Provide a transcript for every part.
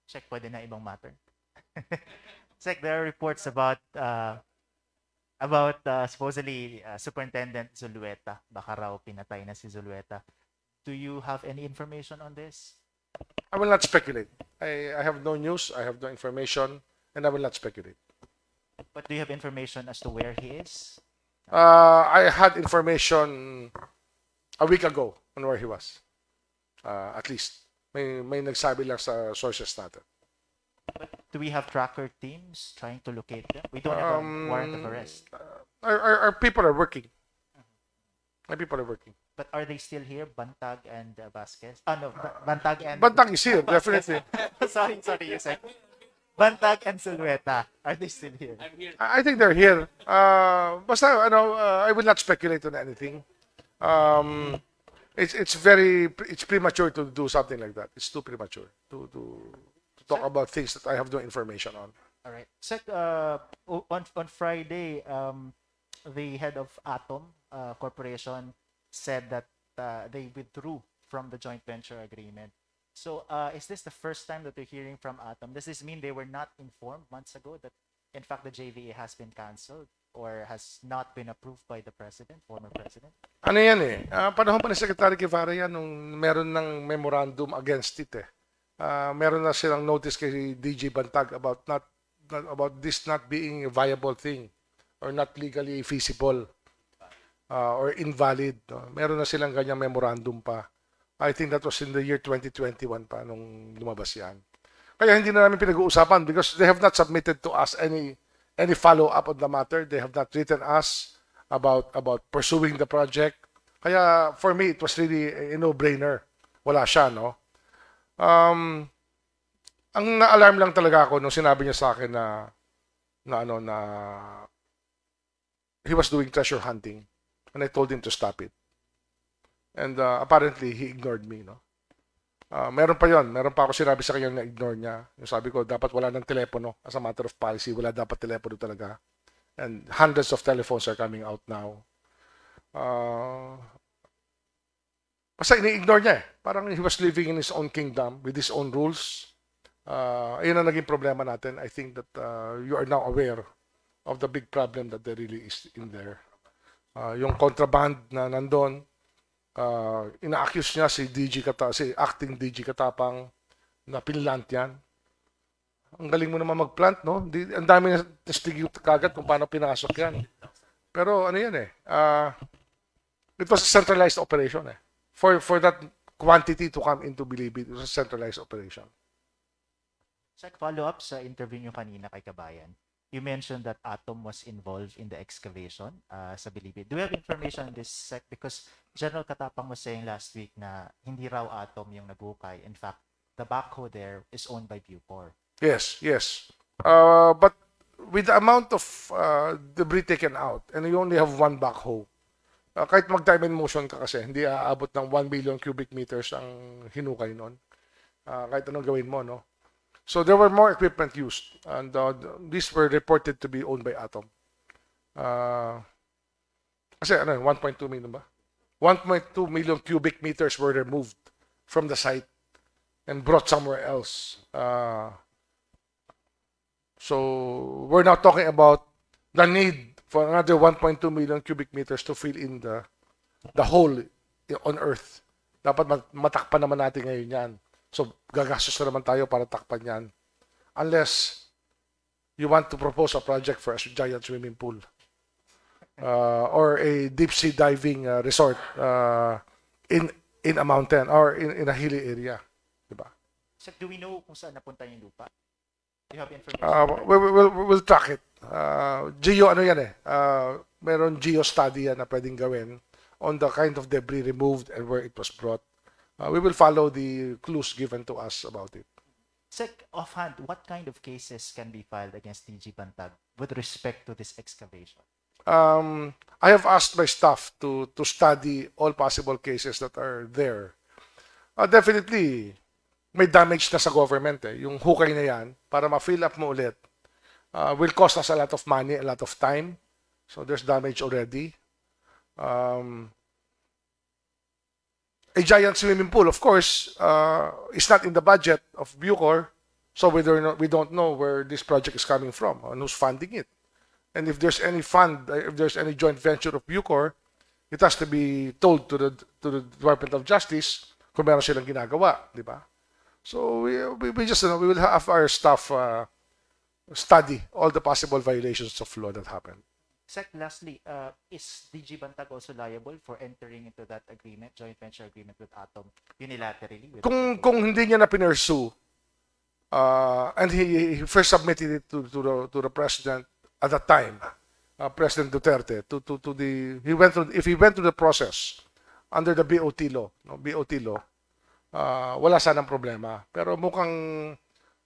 Check, pwede na ibang matter. Check, there are reports about supposedly Superintendent Zulueta. Baka raw pinatay na si Zulueta. Do you have any information on this? I will not speculate. I have no news, I have no information, and I will not speculate. But do you have information as to where he is? I had information a week ago on where he was. At least. May nagsabi lang sa sources natin. But do we have tracker teams trying to locate them? We don't have a warrant of arrest. Our people are working. My people are working. But are they still here? Bantag and Vasquez? No, Bantag and... Bantang is here, definitely. sorry, Yusek. Bantag and Zulueta. Are they still here? I'm here. I think they're here. Basta, I will not speculate on anything. It's premature to do something like that. It's too premature to talk about things that I have no information on. All right. Sec, on Friday, the head of Atom Corporation said that they withdrew from the joint venture agreement. So is this the first time that we're hearing from Atom? Does this mean they were not informed months ago that in fact the JVA has been cancelled or has not been approved by the president, former president? Ano yan eh? Panahon pa ni Secretary Guevara yan nung meron ng memorandum against it eh. Meron na silang notice kay DG Bantag about this not being a viable thing or not legally feasible or invalid. Meron na silang ganyang memorandum pa. I think that was in the year 2021 pa nung lumabas yan. Kaya hindi na namin pinag-uusapan because they have not submitted to us any follow-up on the matter. They have not written us about pursuing the project. Kaya for me, it was really a no-brainer. Wala siya, no? Ang na-alarm lang talaga ako nung sinabi niya sa akin na he was doing treasure hunting and I told him to stop it. And apparently, he ignored me, no? Meron pa yon, meron pa ako sinabi sa kanya na ignore niya. Yung sabi ko, dapat wala ng telepono. As a matter of policy, wala dapat telepono talaga. And hundreds of telephones are coming out now. Basta ini-ignore niya eh. Parang he was living in his own kingdom with his own rules. Ayun ang naging problema natin. I think that you are now aware of the big problem that there really is in there. Yung contraband na nandun, ina-accuse niya si acting DG Katapang na pinlant yan. Ang galing mo naman mag-plant, no? Ang dami na testigyo kagad kung paano pinasok yan. Pero ano yan eh, it was a centralized operation eh. For that quantity to come into Bilibid, it was a centralized operation. Check follow-up sa interview nyo kanina kay Kabayan. You mentioned that Atom was involved in the excavation sa Bilibid. Do you have information on this, Sec? Because General Katapang was saying last week na hindi raw Atom yung nagukay. In fact, the backhoe there is owned by Bucor. Yes. But with the amount of debris taken out, and you only have one backhoe, kahit mag-time in motion ka kasi, hindi aabot ng 1 million cubic meters ang hinukay nun. Kahit anong gawin mo, no? So there were more equipment used, and these were reported to be owned by Atom. Kasi 1.2 million ba? 1.2 million cubic meters were removed from the site and brought somewhere else. So we're now talking about the need for another 1.2 million cubic meters to fill in the hole on Earth. Dapat matakpan naman natin ngayon yan. So, gagastos na naman tayo para takpan yan. Unless you want to propose a project for a giant swimming pool or a deep-sea diving resort in a mountain or in a hilly area. Diba? So, do we know kung saan napunta yung lupa? Do you have information? We'll track it. Geo, ano yan eh. Meron geo study yan na pwedeng gawin on the kind of debris removed and where it was brought. We will follow the clues given to us about it. Sec, offhand, what kind of cases can be filed against DG Bantag with respect to this excavation? I have asked my staff to study all possible cases that are there. Definitely, may damage na sa government eh. Yung hukay na yan, para ma-fill up mo ulit, will cost us a lot of money, a lot of time. So there's damage already. A giant swimming pool, of course, is not in the budget of Bucor. So we don't know where this project is coming from and who's funding it. And if there's any fund, if there's any joint venture of Bucor, it has to be told to the Department of Justice kung meron silang ginagawa, di ba? So we just we will have our staff study all the possible violations of law that happen. Sec, lastly, is DG Bantag also liable for entering into that agreement, joint venture agreement with Atom unilaterally? Kung hindi niya na pinursue, and he first submitted it to the president at that time, President Duterte, if he went through the process under the BOT law, wala sanang problema. Pero mukhang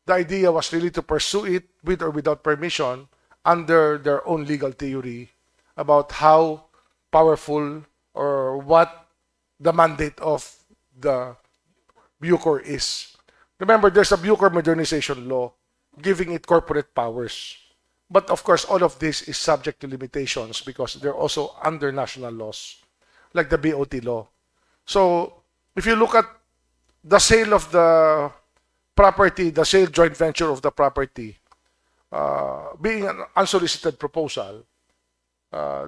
the idea was really to pursue it with or without permission under their own legal theory about how powerful or what the mandate of the Bucor is. Remember, there's a Bucor modernization law giving it corporate powers. But of course, all of this is subject to limitations because they're also under national laws, like the BOT law. So if you look at the sale of the property, the sale joint venture of the property, being an unsolicited proposal,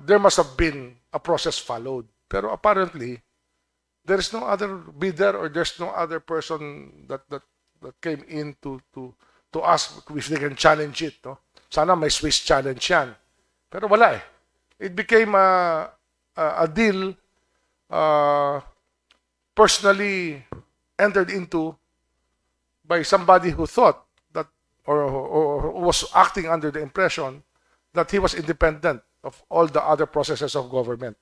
there must have been a process followed. Pero apparently, there is no other bidder or there's no other person that came in to ask if they can challenge it. No? Sana may Swiss challenge yan. Pero wala eh. It became a deal personally entered into by somebody who thought that or was acting under the impression that he was independent of all the other processes of government.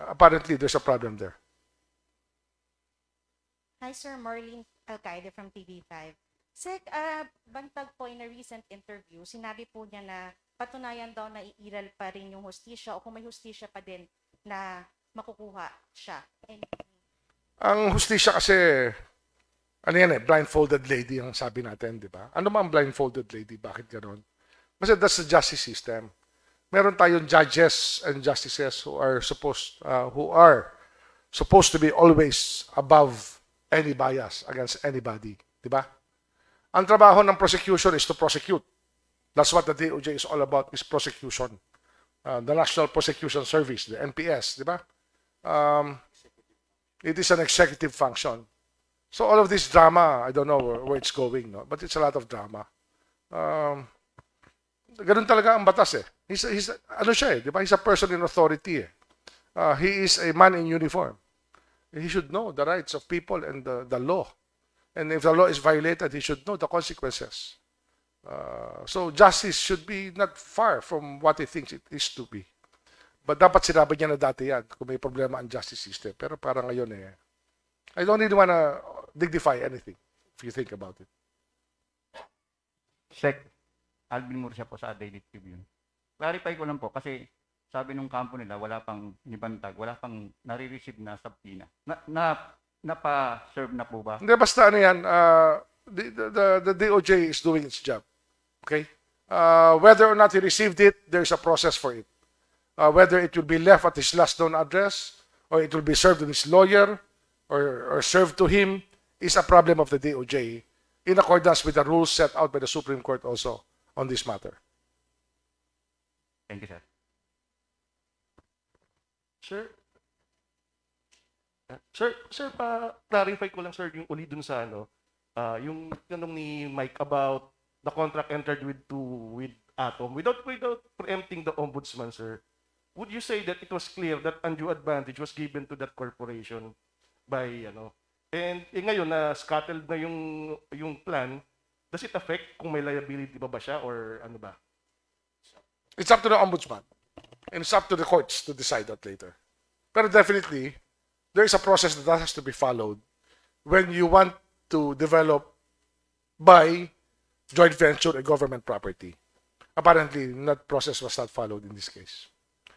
Apparently, there's a problem there. Hi, Sir Marlene Alcaide from TV5. Sec, Bantag po in a recent interview, sinabi po niya na patunayan daw na iiral pa rin yung hustisya o kung may hustisya pa din na makukuha siya. Ang hustisya kasi, ano yan eh, blindfolded lady ang sabi natin, di ba? Ano ba ang blindfolded lady? Bakit gano'n? Kasi that's the justice system. Meron tayong judges and justices who are supposed to be always above any bias against anybody, di ba? Ang trabaho ng prosecution is to prosecute. That's what the DOJ is all about, is prosecution. The National Prosecution Service, the NPS, di ba? It is an executive function. So all of this drama, I don't know where it's going, no? But it's a lot of drama. Ganun talaga ang batas eh. Ano siya eh, di ba? He's a person in authority eh. He is a man in uniform. He should know the rights of people and the law. And if the law is violated, he should know the consequences. So justice should be not far from what he thinks it is to be. But dapat sinabi niya na dati yan kung may problema ang justice system. Pero parang ngayon eh, I don't really want to dignify anything if you think about it. Sec, Alvin Murcia po sa Daily Tribune. Clarify ko lang po kasi sabi nung kampo nila wala pang nibantag, wala pang nare-receive na subpoena. Napa-serve na po ba? Hindi, basta ano yan, the DOJ is doing its job. Okay? Whether or not he received it, there's a process for it. Whether it will be left at his last known address, or it will be served to his lawyer, or served to him, is a problem of the DOJ, in accordance with the rules set out by the Supreme Court also on this matter. Thank you, sir. Sir, pa-clarify ko lang, sir, yung uli dun sa yung tanong ni Mike about the contract entered with Atom. Without preempting the ombudsman, sir, would you say that it was clear that undue advantage was given to that corporation by, and ngayon na scuttled na yung plan, does it affect kung may liability ba siya or ano ba? It's up to the ombudsman. And it's up to the courts to decide that later. But definitely, there is a process that has to be followed when you want to develop by joint venture a government property. Apparently, that process was not followed in this case.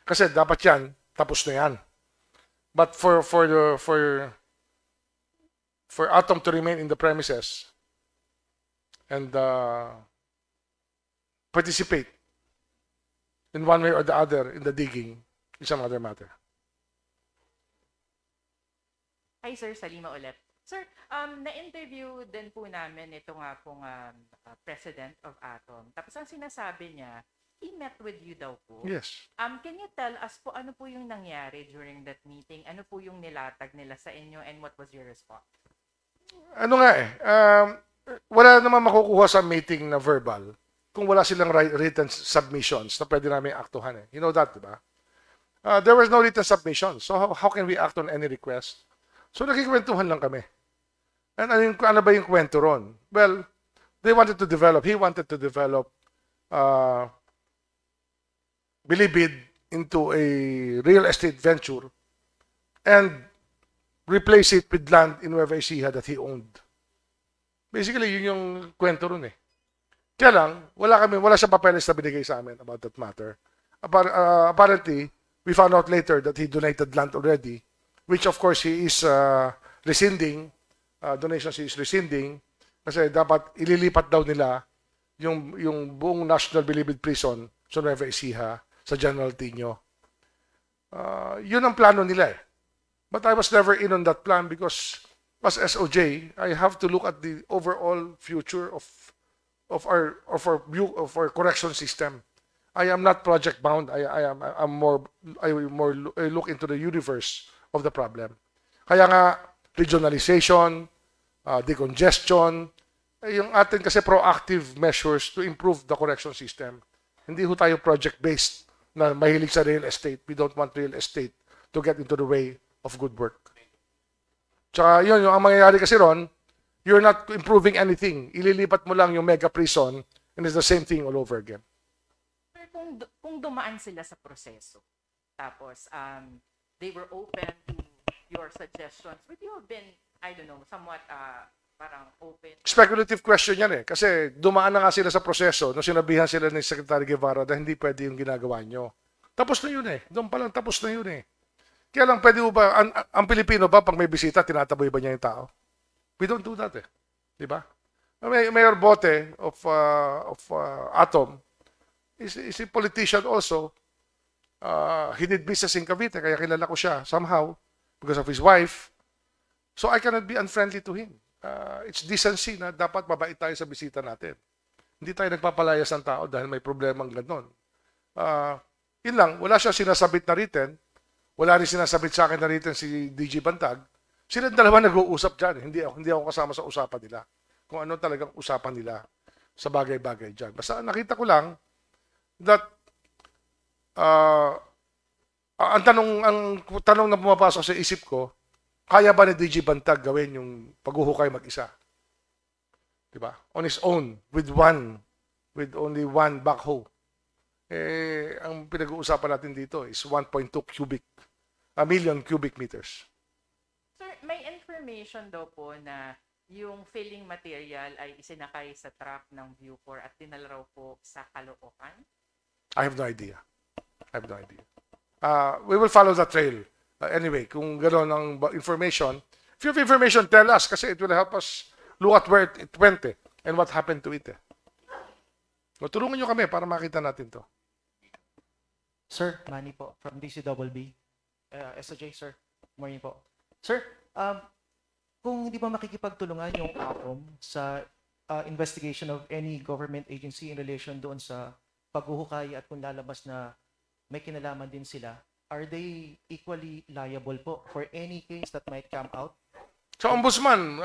Kasi dapat yan, tapos na yan. But for Atom to remain in the premises and participate in one way or the other in the digging is another matter. Hi, Sir. Salima ulit. Sir, na-interview din po namin ito nga pong president of Atom. Tapos ang sinasabi niya, he met with you daw po. Yes. Can you tell us po ano po yung nangyari during that meeting? Ano po yung nilatag nila sa inyo and what was your response? Ano nga wala naman makukuha sa meeting na verbal kung wala silang written submissions na pwede namin aktuhan eh. You know that, di ba? There was no written submission. So how can we act on any request? So nakikwentuhan lang kami. And ano ba yung kwento ron? Well, he wanted to develop Bilibid into a real estate venture and replace it with land in Nueva Ecija that he owned. Basically, yun yung kwento ron eh. Kaya lang, wala siyang papeles na binigay sa amin about that matter. Apparently, we found out later that he donated land already, which of course he is rescinding. Donations he is rescinding kasi dapat ililipat daw nila yung buong National Bilibid Prison sa Nueva Ecija sa General Tino. Yun ang plano nila eh. But I was never in on that plan because as SOJ, I have to look at the overall future of our correction system. I am not project bound. I look into the universe of the problem. Kaya nga regionalization, decongestion, yung atin kasi proactive measures to improve the correction system. Hindi ho tayo project-based na mahilig sa real estate. We don't want real estate to get into the way of good work. Tsaka yun, yung ang mangyayari kasi ron, you're not improving anything. Ililipat mo lang yung mega prison and it's the same thing all over again. Sir, kung dumaan sila sa proseso, tapos they were open to your suggestions, would you have been, I don't know, somewhat parang open? Speculative question yan eh. Kasi dumaan na nga sila sa proseso nung sinabihan sila ni Secretary Guevara na hindi pwede yung ginagawa nyo. Tapos na yun eh. Doon pa lang tapos na yun eh. Kaya lang pwede ba, ang Pilipino ba pag may bisita, tinataboy ba niya yung tao? We don't do that eh. Diba? Mayor Bote of Atom is a politician also. He did business in Cavite, kaya kilala ko siya somehow because of his wife. So I cannot be unfriendly to him. It's decency na dapat mabait tayo sa bisita natin. Hindi tayo nagpapalayas ng tao dahil may problemang gano'n. Yun lang, wala siya sinasabit na written. Wala rin sinasabit sa akin na written si DG Bantag. Sila dalawa nag-uusap dyan. Hindi ako kasama sa usapan nila. Kung ano talagang usapan nila sa bagay-bagay dyan. Basta nakita ko lang that ang tanong na pumapasok sa isip ko, kaya ba ni DG Bantag gawin yung paghuhukay mag-isa? Diba? On his own, with only one backhoe. Ang pinag-uusapan natin dito is 1.2 million cubic meters. Sir, may information daw po na yung filling material ay isinakay sa truck ng Viewport at dinala raw po sa Caloocan? I have no idea. We will follow the trail. Anyway, kung gano'n ang information, if you have information, tell us kasi it will help us look at where it went and what happened to it. Tulungan nyo kami para makita natin to. Sir, Manny po from DCWB. SOJ, sir. Morning po. Sir, kung hindi ba makikipagtulungan yung ATOM sa investigation of any government agency in relation doon sa paghuhukay at kung lalabas na may kinalaman din sila, are they equally liable po for any case that might come out? So, Ombudsman,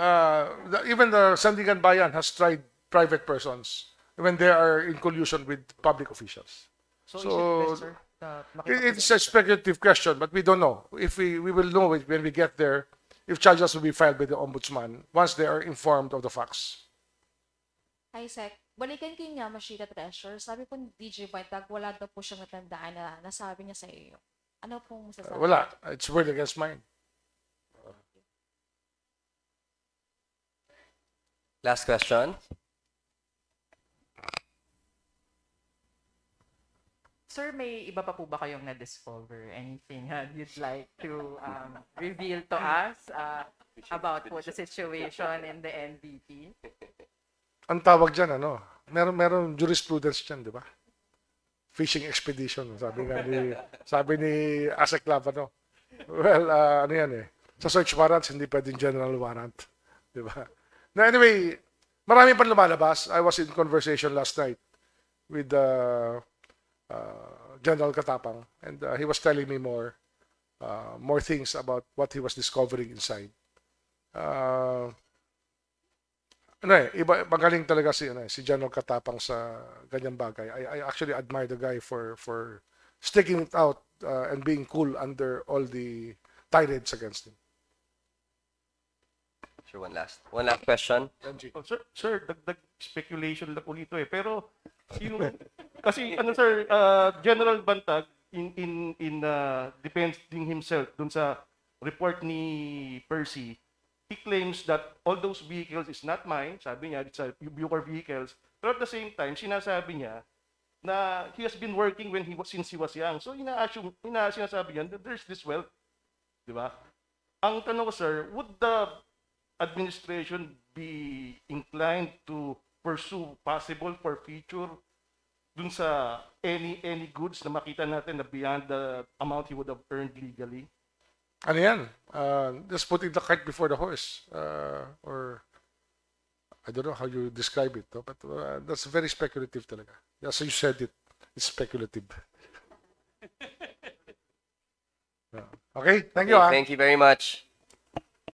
even the Sandigan Bayan has tried private persons when they are in collusion with public officials. So is So, it best, sir, na It's a speculative question, but we don't know. If we will know it when we get there, if charges will be filed by the Ombudsman once they are informed of the facts. Hi, Sec. Balikan kayo nga, Mashita Treasure. Sabi po ni DJ Bantag, wala daw po siyang natandaan na nasabi niya sa iyo. Ano pong masasabi? Wala. It's word against mine. Last question. Sir, may iba pa po ba kayong na-discover? Anything you'd like to reveal to us about po the situation in the NBP? Ang tawag dyan, meron jurisprudence dyan, di ba? Fishing expedition, sabi ni Asek Lavano. Well, ano yan Sa search warrants, hindi pwedeng general warrant. Diba? Na anyway, marami pang lumalabas. I was in conversation last night with General Katapang, and he was telling me more things about what he was discovering inside. Magaling talaga si General Katapang sa ganyang bagay. I actually admire the guy for sticking it out and being cool under all the tirades against him. Sure, one last question. Oh, sir, dagdag speculation lang ulit ito eh. Pero yung kasi ano sir, General Bantag in defending himself dun sa report ni Percy, he claims that all those vehicles is not mine. Sabi niya, it's a Bucor vehicles. Pero at the same time, sinasabi niya na he has been working since he was young. So sinasabi niya that there's this wealth, di ba? Ang tanong ko sir, would the administration be inclined to pursue possible forfeiture dun sa any goods na makita natin na beyond the amount he would have earned legally? Ano yan? Just putting the cart before the horse. Or I don't know how you describe it, no? But that's very speculative talaga. As you said it, it's speculative. Okay, thank you. Thank you very much.